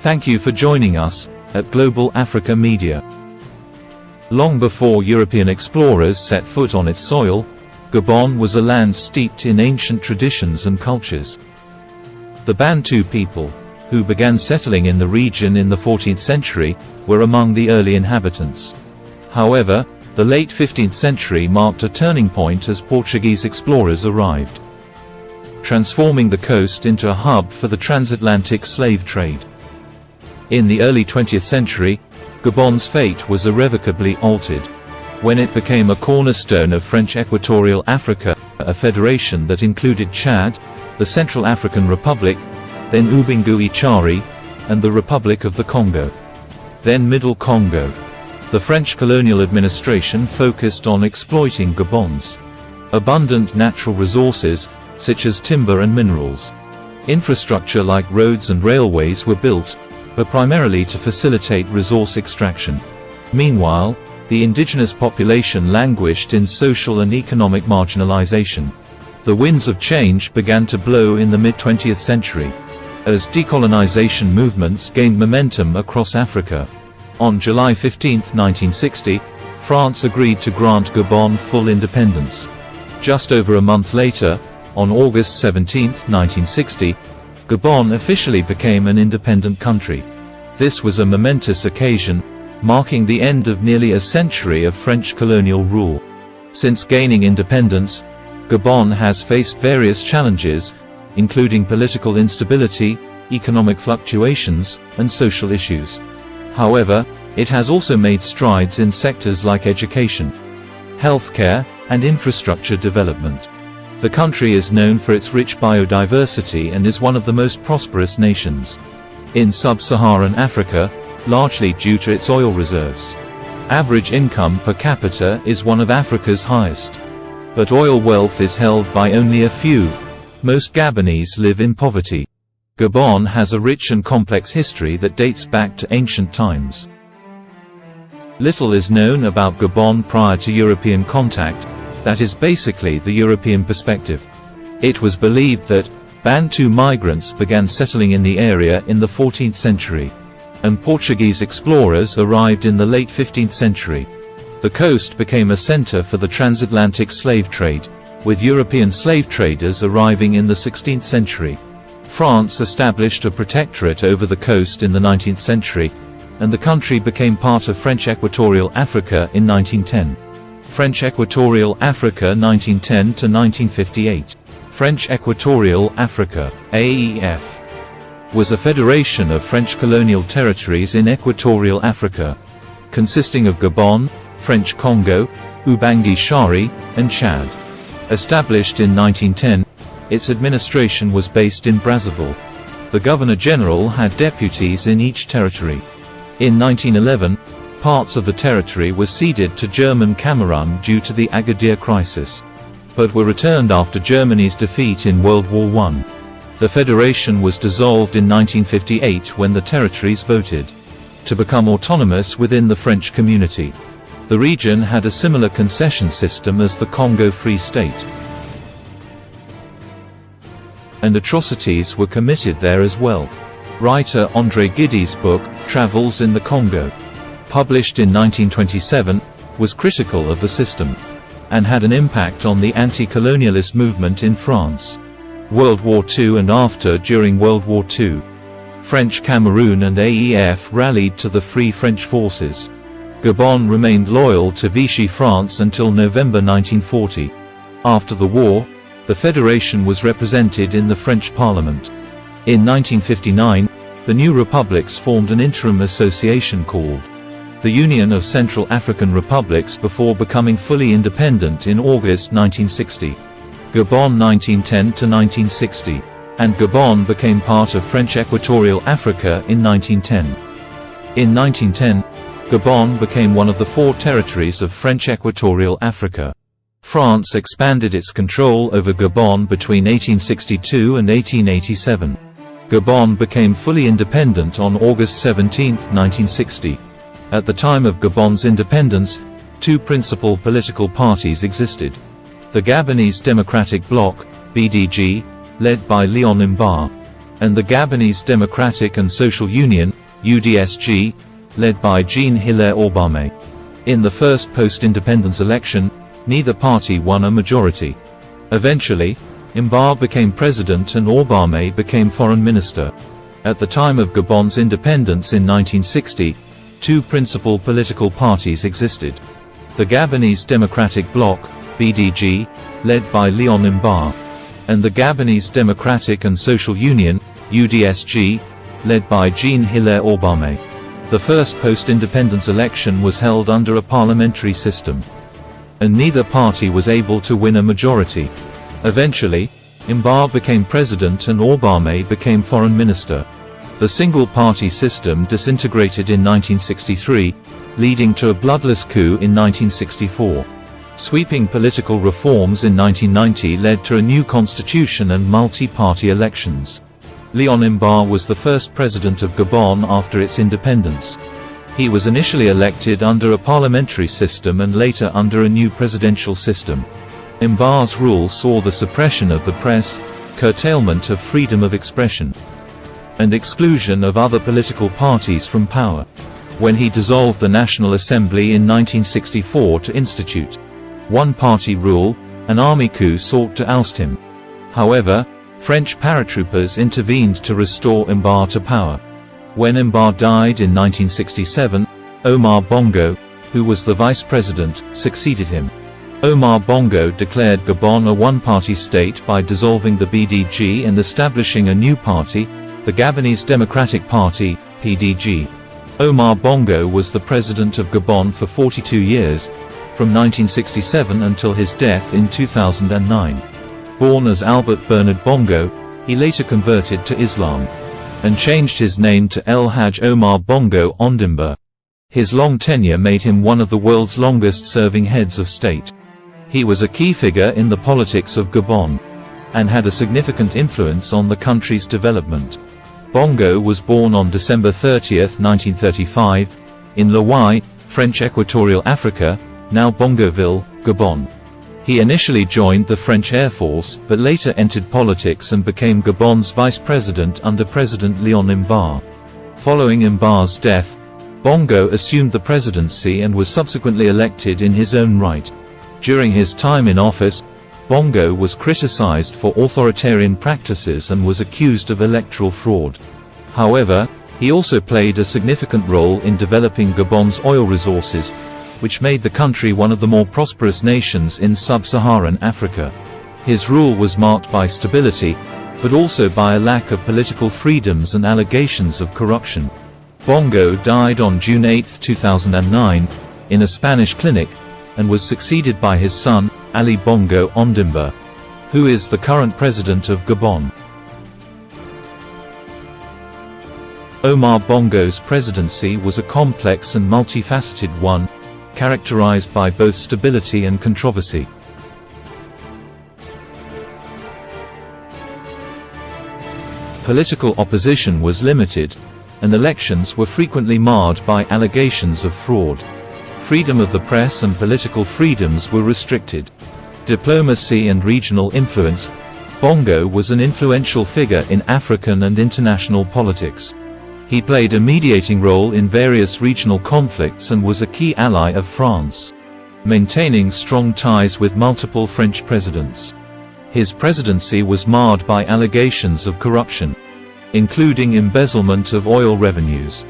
Thank you for joining us at Global Africa Media. Long before European explorers set foot on its soil, Gabon was a land steeped in ancient traditions and cultures. The Bantu people, who began settling in the region in the 14th century, were among the early inhabitants. However, the late 15th century marked a turning point as Portuguese explorers arrived, transforming the coast into a hub for the transatlantic slave trade. In the early 20th century, Gabon's fate was irrevocably altered, when it became a cornerstone of French Equatorial Africa, a federation that included Chad, the Central African Republic, then Oubangui-Chari, and the Republic of the Congo. Then Middle Congo. The French colonial administration focused on exploiting Gabon's abundant natural resources, such as timber and minerals. Infrastructure like roads and railways were built, but primarily to facilitate resource extraction. Meanwhile, the indigenous population languished in social and economic marginalization. The winds of change began to blow in the mid-20th century, as decolonization movements gained momentum across Africa. On July 15, 1960, France agreed to grant Gabon full independence. Just over a month later, on August 17, 1960, Gabon officially became an independent country. This was a momentous occasion, marking the end of nearly a century of French colonial rule. Since gaining independence, Gabon has faced various challenges, including political instability, economic fluctuations, and social issues. However, it has also made strides in sectors like education, healthcare, and infrastructure development. The country is known for its rich biodiversity and is one of the most prosperous nations in sub-Saharan Africa, largely due to its oil reserves. Average income per capita is one of Africa's highest. But oil wealth is held by only a few. Most Gabonese live in poverty. Gabon has a rich and complex history that dates back to ancient times. Little is known about Gabon prior to European contact. That is basically the European perspective. It was believed that Bantu migrants began settling in the area in the 14th century, and Portuguese explorers arrived in the late 15th century. The coast became a center for the transatlantic slave trade, with European slave traders arriving in the 16th century. France established a protectorate over the coast in the 19th century, and the country became part of French Equatorial Africa in 1910. French Equatorial Africa 1910 to 1958. French Equatorial Africa, AEF, was a federation of French colonial territories in Equatorial Africa, consisting of Gabon, French Congo, Oubangui-Chari, and Chad. Established in 1910, its administration was based in Brazzaville. The Governor-General had deputies in each territory. In 1911, parts of the territory were ceded to German Cameroon due to the Agadir crisis, but were returned after Germany's defeat in World War I. The federation was dissolved in 1958 when the territories voted to become autonomous within the French community. The region had a similar concession system as the Congo Free State, and atrocities were committed there as well. Writer André Gidi's book, Travels in the Congo, published in 1927, was critical of the system, and had an impact on the anti-colonialist movement in France. World War II and after. During World War II, French Cameroon and AEF rallied to the Free French forces. Gabon remained loyal to Vichy France until November 1940. After the war, the federation was represented in the French Parliament. In 1959, the new republics formed an interim association called the Union of Central African Republics before becoming fully independent in August 1960. Gabon 1910 to 1960. And Gabon became part of French Equatorial Africa in 1910. In 1910, Gabon became one of the 4 territories of French Equatorial Africa. France expanded its control over Gabon between 1862 and 1887. Gabon became fully independent on August 17, 1960. At the time of Gabon's independence, 2 principal political parties existed. The Gabonese Democratic Bloc, BDG, led by Léon Mba, and the Gabonese Democratic and Social Union, UDSG, led by Jean-Hilaire Oubangui. In the first post-independence election, neither party won a majority. Eventually, Mbar became president and Oubangui became foreign minister. At the time of Gabon's independence in 1960, two principal political parties existed. The Gabonese Democratic Bloc, BDG, led by Léon Mbar, and the Gabonese Democratic and Social Union, UDSG, led by Jean-Hilaire Oubangui. The first post-independence election was held under a parliamentary system, and neither party was able to win a majority. Eventually, Mbar became president and Oubangui became foreign minister. The single-party system disintegrated in 1963, leading to a bloodless coup in 1964. Sweeping political reforms in 1990 led to a new constitution and multi-party elections. Léon Mbar was the first president of Gabon after its independence. He was initially elected under a parliamentary system and later under a new presidential system. Mbar's rule saw the suppression of the press, curtailment of freedom of expression, and exclusion of other political parties from power. When he dissolved the National Assembly in 1964 to institute one-party rule, an army coup sought to oust him. However, French paratroopers intervened to restore Mbar to power. When Mbar died in 1967, Omar Bongo, who was the vice president, succeeded him. Omar Bongo declared Gabon a one-party state by dissolving the BDG and establishing a new party, the Gabonese Democratic Party, PDG. Omar Bongo was the president of Gabon for 42 years, from 1967 until his death in 2009. Born as Albert Bernard Bongo, he later converted to Islam, and changed his name to El Haj Omar Bongo Ondimba. His long tenure made him one of the world's longest-serving heads of state. He was a key figure in the politics of Gabon, and had a significant influence on the country's development. Bongo was born on December 30, 1935, in Lawai, French Equatorial Africa, now Bongoville, Gabon. He initially joined the French Air Force, but later entered politics and became Gabon's vice president under President Léon Mbar. Following Mbar's death, Bongo assumed the presidency and was subsequently elected in his own right. During his time in office, Bongo was criticized for authoritarian practices and was accused of electoral fraud. However, he also played a significant role in developing Gabon's oil resources, which made the country one of the more prosperous nations in sub-Saharan Africa. His rule was marked by stability, but also by a lack of political freedoms and allegations of corruption. Bongo died on June 8, 2009, in a Spanish clinic, and was succeeded by his son, Ali Bongo Ondimba, who is the current president of Gabon. Omar Bongo's presidency was a complex and multifaceted one, characterized by both stability and controversy. Political opposition was limited, and elections were frequently marred by allegations of fraud. Freedom of the press and political freedoms were restricted. Diplomacy and regional influence. Bongo was an influential figure in African and international politics. He played a mediating role in various regional conflicts and was a key ally of France, maintaining strong ties with multiple French presidents. His presidency was marred by allegations of corruption, including embezzlement of oil revenues.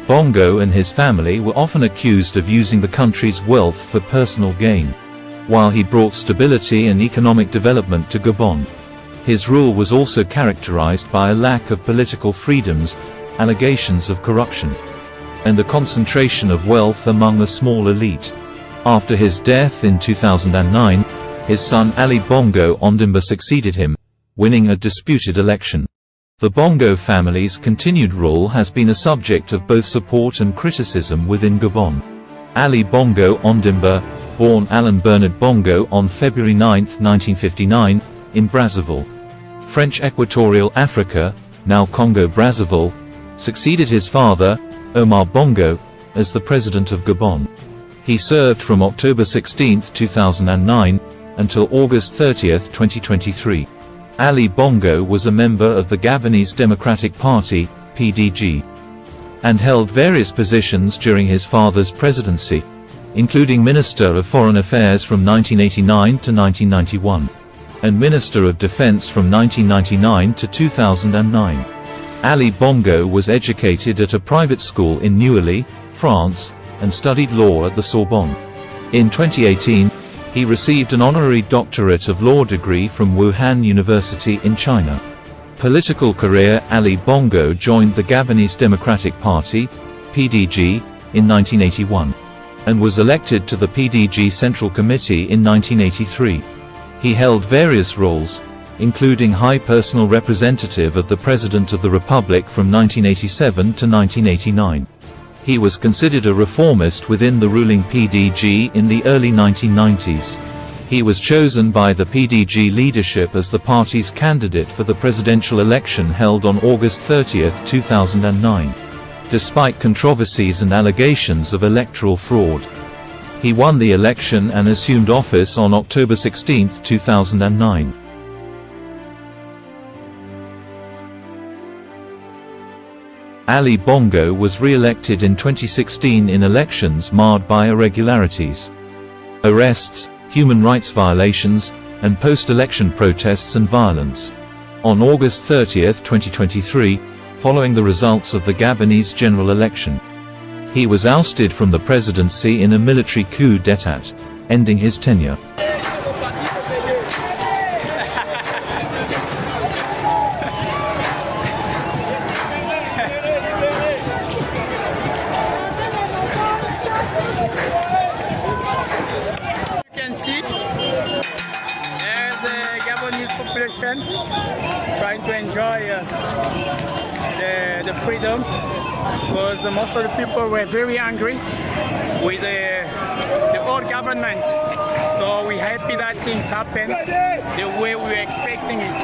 Bongo and his family were often accused of using the country's wealth for personal gain. While he brought stability and economic development to Gabon, his rule was also characterized by a lack of political freedoms, allegations of corruption, and the concentration of wealth among a small elite. After his death in 2009, his son Ali Bongo Ondimba succeeded him, winning a disputed election. The Bongo family's continued rule has been a subject of both support and criticism within Gabon. Ali Bongo Ondimba, born Alain Bernard Bongo on February 9, 1959, in Brazzaville, French Equatorial Africa, now Congo-Brazzaville, succeeded his father, Omar Bongo, as the president of Gabon. He served from October 16, 2009, until August 30, 2023. Ali Bongo was a member of the Gabonese Democratic Party, PDG, and held various positions during his father's presidency, including Minister of Foreign Affairs from 1989 to 1991, and Minister of Defense from 1999 to 2009. Ali Bongo was educated at a private school in Neuilly, France, and studied law at the Sorbonne. In 2018, he received an honorary doctorate of law degree from Wuhan University in China. Political career: Ali Bongo joined the Gabonese Democratic Party, PDG, in 1981, and was elected to the PDG Central Committee in 1983. He held various roles, including High Personal Representative of the President of the Republic from 1987 to 1989. He was considered a reformist within the ruling PDG in the early 1990s. He was chosen by the PDG leadership as the party's candidate for the presidential election held on August 30, 2009. Despite controversies and allegations of electoral fraud, he won the election and assumed office on October 16, 2009. Ali Bongo was re-elected in 2016 in elections marred by irregularities, arrests, human rights violations, and post-election protests and violence. On August 30, 2023, following the results of the Gabonese general election, he was ousted from the presidency in a military coup d'état, ending his tenure. Population trying to enjoy the freedom, because most of the people were very angry with the old government. So we're happy that things happen the way we were expecting it.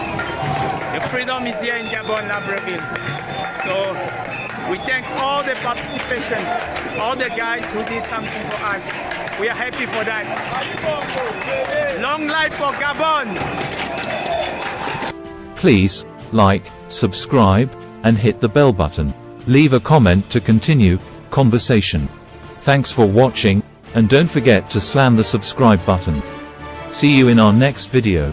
The freedom is here in Gabon, Libreville. So we thank all the participation, all the guys who did something for us. We are happy for that. Long life for Gabon! Please like, subscribe, and hit the bell button. Leave a comment to continue conversation. Thanks for watching, and don't forget to slam the subscribe button. See you in our next video.